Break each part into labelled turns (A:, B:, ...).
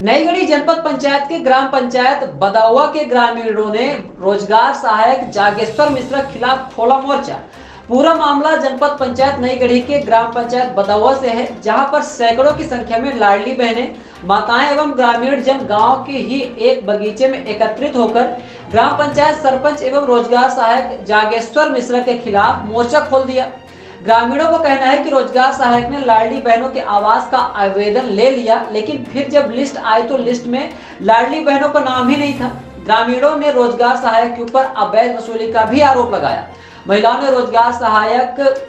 A: नईगढ़ी जनपद पंचायत के ग्राम पंचायत बदावा के ग्रामीणों ने रोजगार सहायक जागेश्वर मिश्रा के खिलाफ खोला मोर्चा। पूरा मामला जनपद पंचायत नईगढ़ी के ग्राम पंचायत बदावा से है, जहां पर सैकड़ों की संख्या में लाडली बहनें, माताएं एवं ग्रामीण जन गांव के ही एक बगीचे में एकत्रित होकर ग्राम पंचायत सरपंच एवं रोजगार सहायक जागेश्वर मिश्रा के खिलाफ मोर्चा खोल दिया। ग्रामीणों को कहना है कि रोजगार सहायक ने लाडली बहनों के आवास का आवेदन ले लिया, लेकिन फिर जब लिस्ट आई तो लिस्ट में लाडली बहनों का नाम ही नहीं था। ग्रामीणों ने रोजगार सहायक के ऊपर अवैध वसूली का भी आरोप लगाया। महिलाओं ने रोजगार सहायक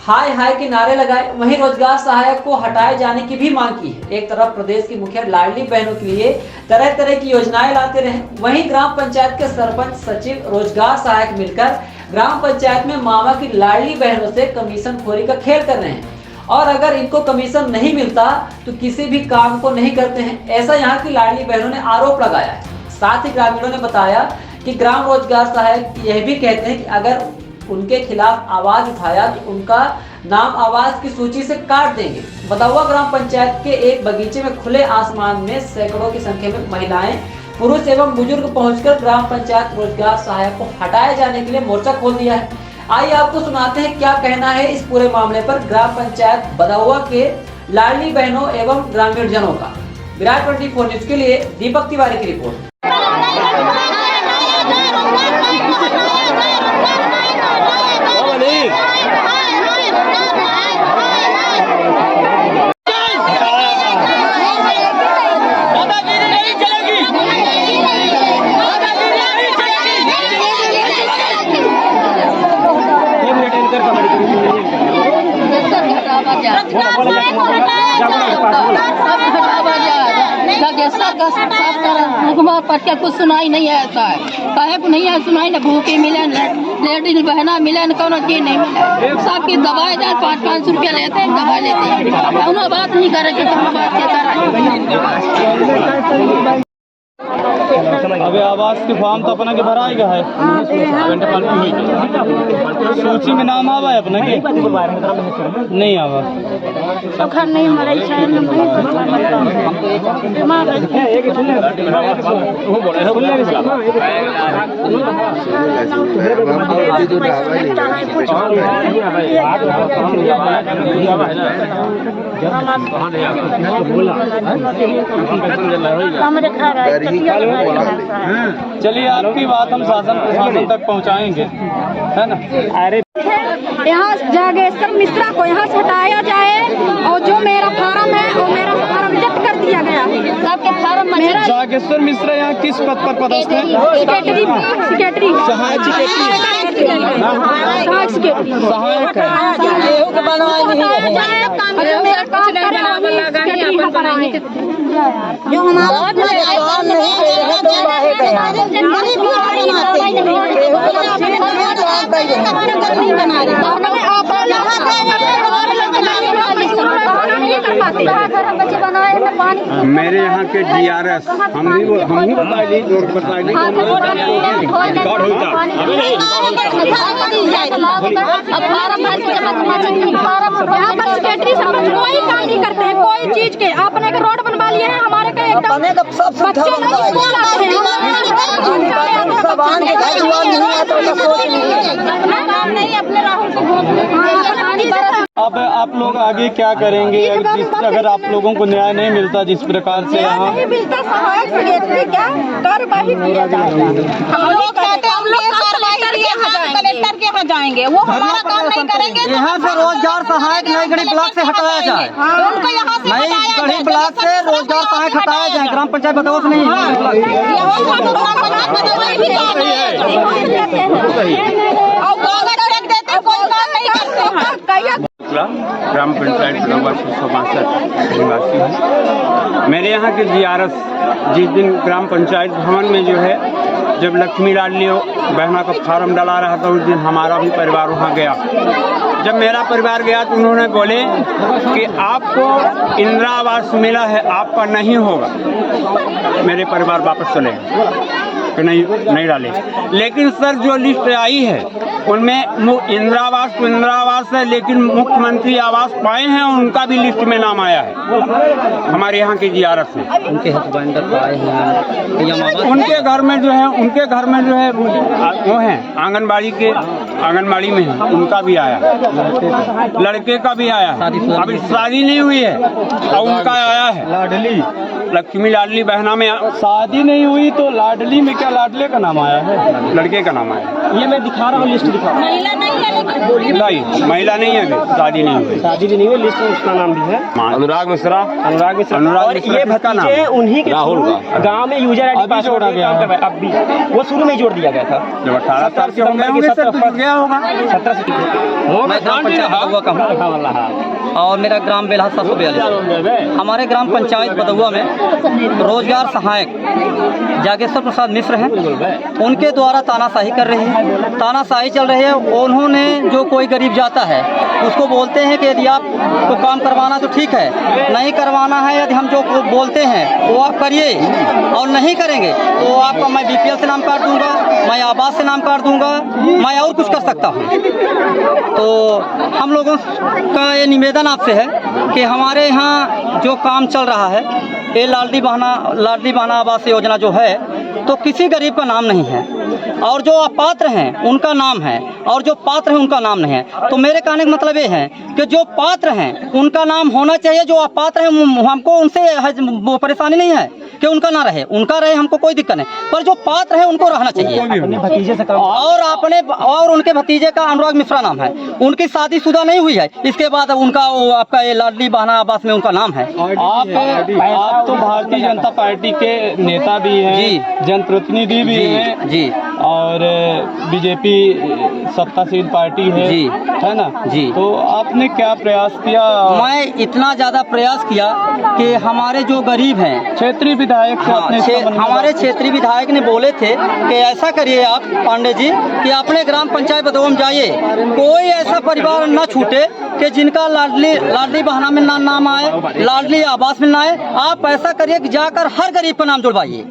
A: हाय हाय के नारे लगाए, वहीं रोजगार सहायक को हटाए जाने की भी मांग की है। एक तरफ प्रदेश के मुखिया लाडली बहनों के लिए तरह तरह की योजनाएं लाते रहे, वहीं ग्राम पंचायत के सरपंच सचिव रोजगार सहायक मिलकर ग्राम पंचायत में मामा की लाडली बहनों से कमीशन खोरी का खेल कर रहे हैं और अगर इनको कमीशन नहीं मिलता तो किसी भी काम को नहीं करते हैं, ऐसा यहाँ की लाडली बहनों ने आरोप लगाया है। साथ ही ग्रामीणों ने बताया कि ग्राम रोजगार सहायक यह भी कहते हैं कि अगर उनके खिलाफ आवाज उठाया तो उनका नाम आवाज की सूची से काट देंगे। बदावा ग्राम पंचायत के एक बगीचे में खुले आसमान में सैकड़ों की संख्या में महिलाएं, पुरुष एवं बुजुर्ग पहुंचकर ग्राम पंचायत रोजगार सहायक को हटाए जाने के लिए मोर्चा खोल दिया है। आइए आपको सुनाते हैं क्या कहना है इस पूरे मामले पर ग्राम पंचायत बदावा के लाडली बहनों एवं ग्रामीण जनों का। विराट 24 न्यूज के लिए दीपक तिवारी की रिपोर्ट।
B: पट्टिया कुछ सुनाई नहीं है, ऐसा है कहे नहीं है, सुनाई न भूखी मिले लेडीज बहना मिले न कोनो चीज नहीं मिले। सबकी दवाई जाए 500-500 रुपया लेते हैं, दवाई लेते हैं, उन्हें बात नहीं करेंगे तो हम बात क्या करें।
C: अभी आवास के फॉर्म तो अपना के भरा गया है, सूची में नाम आवा है अपना के नहीं आवा
B: नहीं
C: चलिए आपकी बात हम शासन प्रशासन तक पहुंचाएंगे, है ना। अरे
D: यहाँ जागेश्वर मिश्रा को यहाँ से हटाया जाए और जो मेरा फार्म है वो मेरा फार्म जब्त कर दिया गया है। सबके फार्म मेरा
C: जागेश्वर मिश्रा यहाँ किस पद पर पदस्थ है?
D: सेक्रेटरी
C: सहायक
D: जो हमारा
E: मेरे यहाँ के DRS हम भी बताइए
D: कोई काम नहीं करते हैं, कोई चीज के अपने के रोड बनवा लिए हैं, हमारे का एकदम बच्चे नहीं स्कूल आते हैं।
C: अब आप लोग आगे क्या करेंगे अगर आप लोगों को न्याय नहीं मिलता जिस प्रकार से यहाँ
D: नहीं मिलता? सहायक सेक्रेटरी क्या कार्रवाई किया जाएगा। हम लोग कहते हैं हम लोग कलेक्टर के यहाँ जाएंगे, वो हमारा काम नहीं करेंगे।
F: यहाँ से रोजगार सहायक नईगढ़ी ब्लॉक से हटाया जाए,
D: उनको यहाँ से
F: नईगढ़ी ब्लॉक से रोजगार सहायक हटाया जाए, ग्राम पंचायत बदावा से नहीं।
E: ग्राम पंचायत बदावा 662 निवासी हूँ। मेरे यहाँ के DRS जिस दिन ग्राम पंचायत भवन में जो है जब लक्ष्मी लाडली बहना का फार्म डाला रहा था उस दिन हमारा भी परिवार वहाँ गया। जब मेरा परिवार गया तो उन्होंने बोले कि आपको इंदिरा आवास मिला है, आपका नहीं होगा। मेरे परिवार वापस चले गए। कि नहीं डाले। लेकिन सर जो लिस्ट आई है उनमें इंदिरा आवास तो इंदिरा आवास है, लेकिन मुख्यमंत्री आवास पाए हैं उनका भी लिस्ट में नाम आया है हमारे यहाँ के जीआरएस में।
F: उनके हस्बैंड पाए हैं,
E: उनके घर में जो है वो है आंगनबाड़ी में है, उनका भी आया, लड़के का भी आया है, अभी शादी नहीं हुई है और उनका आया है।
C: लाडली
E: लक्ष्मी लाडली बहना में
C: शादी नहीं हुई तो लाडली में क्या लाडले का नाम आया है?
E: लड़के का नाम आया।
F: ये मैं दिखा रहा हूँ, लिस्ट दिखा रहा
D: महिला नहीं है लेकिन
E: नहीं, महिला नहीं है, अभी शादी नहीं हुई।
F: शादी भी नहीं हुई, लिस्ट में उसका नाम भी है
E: अनुराग मिश्रा।
F: और ये भतीजे उन्हीं के
E: राहुल
F: का गाँव में यूजर आईडी पास जोड़ा गया। अब भी वो शुरू में ही जोड़ दिया गया था,
E: जब 18 साल के होंगे गया होगा।
F: 17 से मैं ग्राम पंचायत बदुआ का हूँ और मेरा ग्राम बेलहा 742। हमारे ग्राम पंचायत बदुआ में रोजगार सहायक जागेश्वर प्रसाद मिश्र हैं, उनके द्वारा तानाशाही कर रही है, तानाशाही चल रही है। उन्होंने जो कोई गरीब जाता है उसको बोलते हैं कि यदि आपको काम करवाना तो ठीक है, नहीं करवाना है यदि हम जो बोलते हैं वो आप करिए, और नहीं करेंगे तो आपका मैं BPL से नाम काट दूंगा, मैं आवास से नाम काट दूंगा, मैं और कुछ कर सकता हूँ। तो हम लोगों का ये निवेदन आपसे है कि हमारे यहाँ जो काम चल रहा है, ये लाडली बहना आवास योजना जो है, तो किसी गरीब का नाम नहीं है, और जो अपात्र हैं उनका नाम है, और जो पात्र हैं उनका नाम नहीं है। तो मेरे कहने का मतलब ये है कि जो पात्र हैं उनका नाम होना चाहिए, जो अपात्र हैं हमको उनसे वो परेशानी नहीं है कि उनका ना रहे, उनका रहे, हमको कोई दिक्कत नहीं, पर जो पात्र है उनको रहना चाहिए। और उनके भतीजे का अनुराग मिश्रा नाम है, उनकी शादीशुदा नहीं हुई है, इसके बाद उनका आपका ये लाडली बहना आवास में उनका नाम है।
C: आप तो भारतीय जनता पार्टी के नेता भी हैं
F: जी,
C: जनप्रतिनिधि भी हैं
F: जी,
C: और बीजेपी सत्तासीन पार्टी है
F: जी,
C: है ना
F: जी।
C: तो आपने क्या प्रयास किया?
F: मैं इतना ज़्यादा प्रयास किया कि हमारे जो गरीब हैं,
C: क्षेत्रीय विधायक से अपने
F: हमारे क्षेत्रीय विधायक ने बोले थे कि ऐसा करिए आप पांडे जी कि अपने ग्राम पंचायत बदौम जाइए, कोई ऐसा परिवार न छूटे कि जिनका लाडली बहना में नाम आए, लाडली आवास में ना आए। आप ऐसा करिए कि जाकर हर गरीब का नाम जुड़वाइए,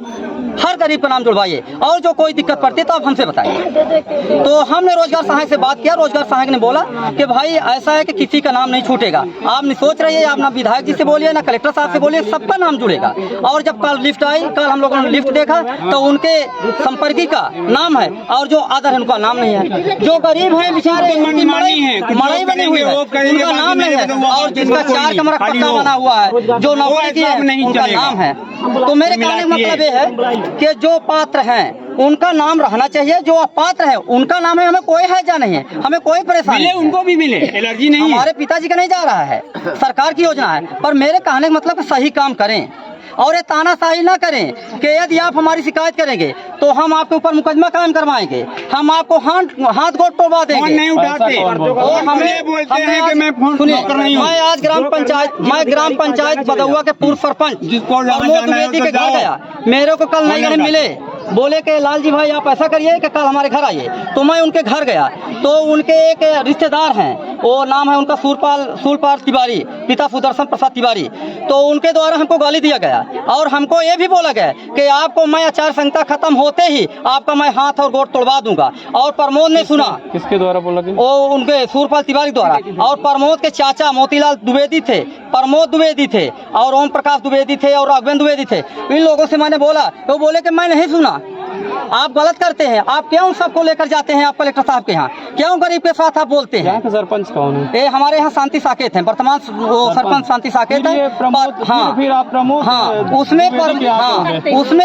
F: हर गरीब का नाम जुड़वाइए, और जो कोई दिक्कत पड़ती है तो आप हमसे बताइए। तो हमने रोजगार सहायक से बात किया, रोजगार सहायक ने बोला कि भाई ऐसा है कि किसी का नाम नहीं छूटेगा, आप नहीं सोच रही है, आप ना विधायक जी से बोलिए ना कलेक्टर साहब से बोलिए, सबका नाम जुड़ेगा। और जब कल लिफ्ट आई, कल हम लोगों ने लिफ्ट देखा तो उनके संपर्की का नाम है और जो आदर है उनका नाम नहीं है। जो गरीब है बेचारे, उनकी मड़ई बनी हुई है, उनका नाम नहीं है, और जिसका 4 कमरा पक्का बना हुआ है, जो नौकरी की है, उनका नाम है। तो मेरे कहने का मतलब ये है कि जो पात्र हैं उनका नाम रहना चाहिए, जो अपात्र है उनका नाम है, हमें कोई हैजा नहीं है, हमें कोई परेशानी
E: मिले उनको भी मिले, एलर्जी नहीं है।
F: हमारे पिताजी का नहीं जा रहा है, सरकार की योजना है, पर मेरे कहने का मतलब सही काम करें और ये तानाशाही ना करें कि यदि आप हमारी शिकायत करेंगे तो हम आपके ऊपर मुकदमा कायम करवाएंगे, हम आपको हाथ गोड़ तोड़वा देंगे।
E: नहीं उठाते
F: और हमें
E: बोलते हैं कि मैं फोन कर रही हूँ।
F: मैं आज ग्राम पंचायत बदुआ के पूर्व सरपंच प्रमोद द्विवेदी के घर गया, मेरे को कल नई गढ़ मिले, बोले कि लाल जी भाई आप ऐसा करिए कि कल हमारे घर आइए। तो मैं उनके घर गया तो उनके एक रिश्तेदार हैं, वो नाम है उनका सूरपाल तिवारी, पिता सुदर्शन प्रसाद तिवारी। तो उनके द्वारा हमको गाली दिया गया और हमको ये भी बोला गया कि आपको मैं आचार संहिता खत्म होते ही आपका मैं हाथ और गोड़ तोड़वा दूंगा। और प्रमोद ने सुना,
C: किसके द्वारा बोला गया?
F: वो उनके सूरपाल तिवारी द्वारा, और प्रमोद के चाचा मोतीलाल द्विवेदी थे, प्रमोद द्विवेदी थे, और ओम प्रकाश द्विवेदी थे, और राघवेंद्र द्विवेदी थे। इन लोगों से मैंने बोला तो बोले कि मैं नहीं सुना, आप गलत करते हैं, आप क्यों सबको लेकर जाते हैं आप कलेक्टर साहब के यहाँ, क्यों गरीब के साथ आप बोलते हैं।
C: यहाँ के सरपंच कौन है?
F: ये हमारे यहाँ शांति साकेत हैं, वर्तमान वो सरपंच शांति साकेत है।
C: हाँ, फिर आप प्रमोद,
F: हाँ, उसमें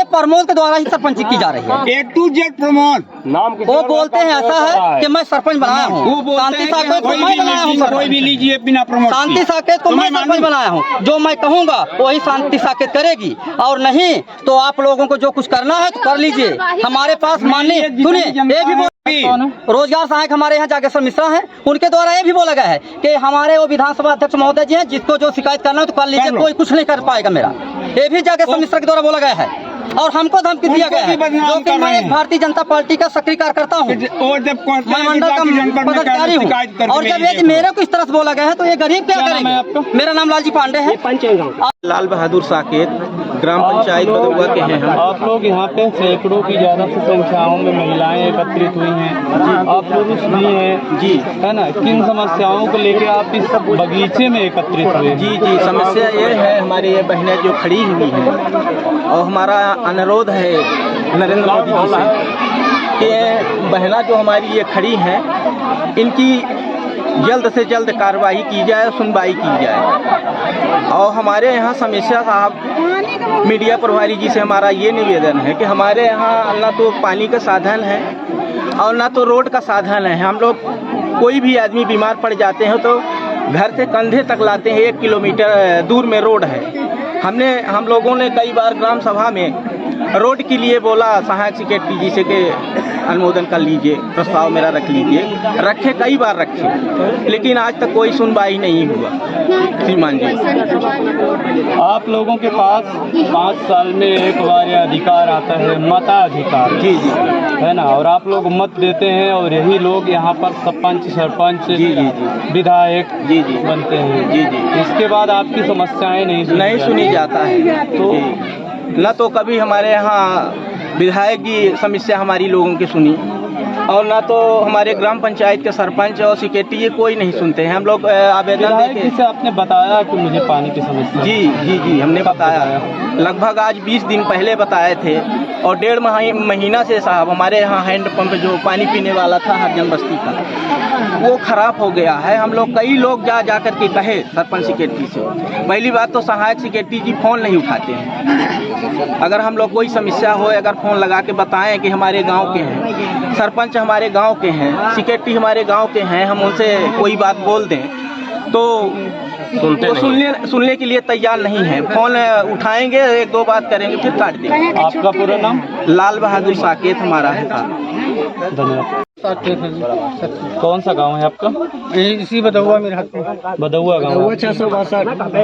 F: प्रमोद के द्वारा ही सरपंच की जा रही है।
E: A to Z प्रमोद नाम
F: वो बोलते हैं ऐसा है कि मैं सरपंच बनाया हूँ, शांति साकेत को मैं बनाया हूँ,
E: कोई भी लीजिए बिना प्रमोद।
F: शांति साकेत को मैं सरपंच बनाया हूँ, जो मैं कहूँगा वही शांति साकेत करेगी, और नहीं तो आप लोगों को जो कुछ करना है तो कर लीजिए। हमारे पास माननीय सुनिए, ये भी रोजगार सहायक हमारे यहाँ जागेश्वर मिश्रा हैं, उनके द्वारा ये भी बोला गया है कि हमारे वो विधानसभा अध्यक्ष महोदय जी हैं, जिसको जो शिकायत करना है तो कर लीजिए, कोई कुछ नहीं कर पाएगा मेरा। ये भी जागेश्वर मिश्रा के द्वारा बोला गया है और हमको धमकी दिया गया है, जो कि मैं एक भारतीय जनता पार्टी का सक्रिय कार्यकर्ता हूँ, मैं मंडल का पदाधिकारी हूँ, और जब यदि मेरे को इस तरह से बोला गया है तो ये गरीब क्या करेंगे। मेरा नाम लालजी पांडे है।
G: लाल बहादुर साकेत ग्राम पंचायत बदौआ के हैं हम।
C: आप लोग यहाँ पे सैकड़ों की ज़्यादा से संख्याओं में महिलाएं एकत्रित हुई हैं, आप पुरुष भी हैं
G: जी,
C: है ना। किन समस्याओं को लेकर आप इस बगीचे में एकत्रित हुए?
G: जी जी, समस्या ये है, हमारी ये बहनें जो खड़ी हुई हैं और हमारा अनुरोध है नरेंद्र मोदी जी से कि बहना जो हमारी ये खड़ी हैं इनकी जल्द से जल्द कार्रवाई की जाए, सुनवाई की जाए। और हमारे यहाँ समस्या साहब मीडिया प्रभारी जी से हमारा ये निवेदन है कि हमारे यहाँ ना तो पानी का साधन है और ना तो रोड का साधन है। हम लोग कोई भी आदमी बीमार पड़ जाते हैं तो घर से कंधे तक लाते हैं, 1 किलोमीटर दूर में रोड है। हम लोगों ने कई बार ग्राम सभा में रोड के लिए बोला, सहायक सेक्रेटरी जी से कि अनुमोदन कर लीजिए, प्रस्ताव मेरा रख लीजिए, रखे कई बार रखे, लेकिन आज तक कोई सुनवाई नहीं हुआ। श्रीमान जी,
C: आप लोगों के पास 5 साल में एक बार यह अधिकार आता है, मताधिकार।
G: जी जी,
C: है ना। और आप लोग मत देते हैं और यही लोग यहाँ पर सरपंच
G: जी जी जी,
C: विधायक
G: जी जी
C: बनते हैं।
G: जी जी,
C: इसके बाद आपकी समस्याएं नहीं
G: सुनी जाता है। तो न तो कभी हमारे यहाँ विधायक की समस्या हमारी लोगों की सुनी और ना तो हमारे ग्राम पंचायत के सरपंच और सेक्रेटरी ये कोई नहीं सुनते हैं। हम लोग आवेदन देते
C: से आपने बताया कि मुझे पानी की समस्या।
G: जी जी जी, हमने बताया, लगभग आज 20 दिन पहले बताए थे और 1.5 महीना से साहब हमारे यहाँ हैंडपम्प जो पानी पीने वाला था हरजन बस्ती का वो खराब हो गया है। हम लोग कई लोग जा कर के कहे सरपंच सेक्रेटरी से, पहली बात तो सहायक सेक्रेटरी जी फ़ोन नहीं उठाते हैं। अगर हम लोग कोई समस्या हो, अगर फ़ोन लगा के बताएं कि हमारे गांव के हैं, सरपंच हमारे गांव के हैं, सेक्रेटरी हमारे गांव के हैं, हम उनसे कोई बात बोल दें तो सुनने के लिए तैयार नहीं है। फ़ोन उठाएंगे, 1-2 बात करेंगे, फिर काट देंगे।
C: आपका पूरा नाम?
G: लाल बहादुर साकेत हमारा है।
C: धन्यवाद। कौन सा गांव है आपका?
H: इसी बदौआ में रहते हैं।
C: बदौआ गांव।
H: 662।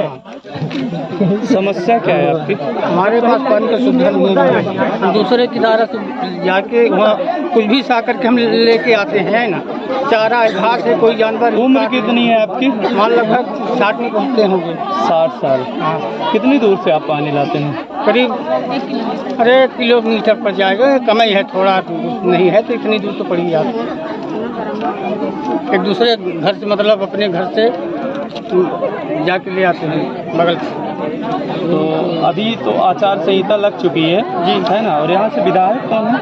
C: समस्या क्या है आपकी?
H: हमारे पास पानी का सुविधा नहीं है। हम दूसरे की धारा से जाके वहाँ कुछ भी सा करके हम लेके आते हैं ना, चारा है, घास है, कोई जानवर।
C: उम्र कितनी है आपकी?
H: मान लगभग 60 में पहुँचते होंगे।
C: 60 साल। कितनी दूर से आप पानी लाते हैं?
H: करीब 1 किलोमीटर पर जाएगा, कम ही है, थोड़ा नहीं है तो इतनी दूर तो पड़ी जाती है। एक दूसरे घर से, मतलब अपने घर से जाके ले आते हैं बगल से।
C: तो अभी तो आचार संहिता लग चुकी है जी, है ना। और यहाँ से विधायक कौन है?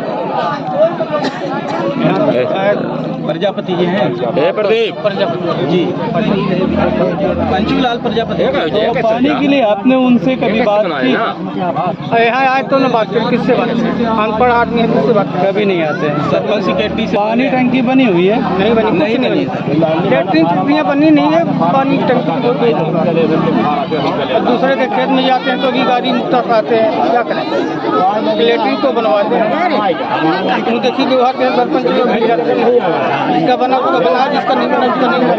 G: प्रजापति जी हैं।
C: प्रदीप
G: प्रजापति जी, पंचूलाल प्रजापति।
C: तो पानी के लिए आपने उनसे कभी बात की?
H: यहाँ आए तो ना बात करें, किससे बात करें? अनपढ़ आदमी है, किससे बात करें?
C: कभी नहीं आते हैं।
G: सरपंच सेक्रेटरी से
C: पानी टंकी बनी हुई है?
H: नहीं बनी, नहीं बनी। लैट्रिन टंकियाँ बनी नहीं है, पानी की टंकी। दूसरे के खेत में जाते हैं तो भी गाड़ी तक आते हैं, क्या करें? लैट्रिन तो बनवाते हैं। देखिए व्यवहार के सरपंच जिसका बना उसका बना, जिसका नहीं बना उसका नहीं बना।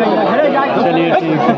C: चलिए ठीक है।